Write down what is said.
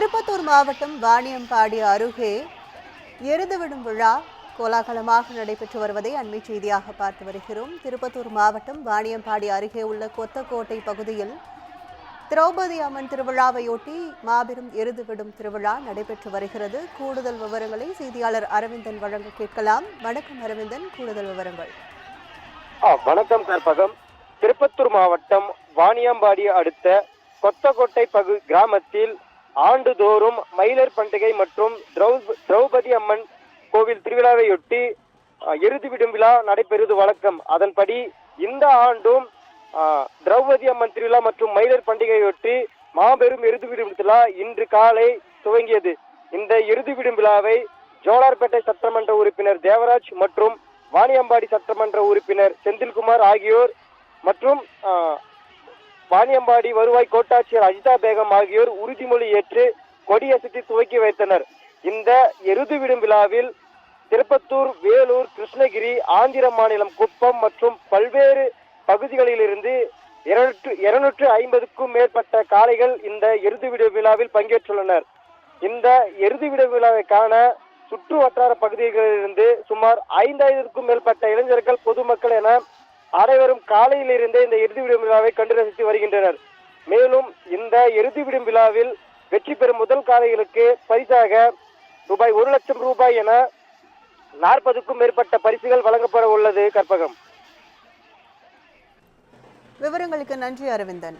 திருப்பத்தூர் மாவட்டம் வாணியம்பாடி அருகே எருதுவிடும் விழா கோலாகலமாக நடைபெற்று வருவதை அண்மை செய்தியாக பார்த்து வருகிறோம். திருப்பத்தூர் மாவட்டம் வாணியம்பாடி அருகே உள்ள கொத்தக்கோட்டை பகுதியில் திரௌபதி அம்மன் திருவிழாவையொட்டி மாபெரும் எருதுவிடும் திருவிழா நடைபெற்று வருகிறது. கூடுதல் விவரங்களை செய்தியாளர் அரவிந்தன் வழங்க கேட்கலாம். வணக்கம் அரவிந்தன், கூடுதல் விவரங்கள். வணக்கம் கற்பகம். திருப்பத்தூர் மாவட்டம் வாணியம்பாடி அடுத்த கொத்தக்கோட்டை கிராமத்தில் ஆண்டுதோறும் மயிலர் பண்டிகை மற்றும் திரௌபதி அம்மன் கோவில் திருவிழாவையொட்டி எருதுவிடும் விழா நடைபெறுவது வழக்கம். அதன்படி இந்த ஆண்டும் திரௌபதி அம்மன் திருவிழா மற்றும் மயிலர் பண்டிகையொட்டி மாபெரும் எருதுவிடும் விழா இன்று காலை துவங்கியது. இந்த எருதுவிடும் விழாவை ஜோலார்பேட்டை சட்டமன்ற உறுப்பினர் தேவராஜ் மற்றும் வாணியம்பாடி சட்டமன்ற உறுப்பினர் செந்தில்குமார் ஆகியோர் மற்றும் வாணியம்பாடி வருவாய் கோட்டாட்சியர் அஜிதா பேகம் ஆகியோர் உறுதிமொழி ஏற்று கொடியசைத்து துவக்கி வைத்தனர். இந்த எருதுவிடும் விழாவில் திருப்பத்தூர், வேலூர், கிருஷ்ணகிரி, ஆந்திர மாநிலம் குப்பம் மற்றும் பல்வேறு பகுதிகளிலிருந்து 250க்கும் மேற்பட்ட காளைகள் இந்த எருதுவிடும் விழாவில் பங்கேற்றுள்ளனர். இந்த எருதுவிடும் விழாவை காண சுற்று வட்டார பகுதிகளிலிருந்து சுமார் 5000க்கும் மேற்பட்ட இளைஞர்கள், பொதுமக்கள் என அனைவரும் காலையிலிருந்தே இந்த எருதுவிடும் விழாவை கண்டு ரசித்து வருகின்றனர். மேலும் இந்த எருதுவிடும் விழாவில் வெற்றி பெறும் முதல் காளைகளுக்கு பரிசாக ரூபாய் 1 லட்சம் ரூபாய் என 40க்கும் மேற்பட்ட பரிசுகள் வழங்கப்பட உள்ளது. கற்பகம். விவரங்களுக்கு நன்றி அரவிந்தன்.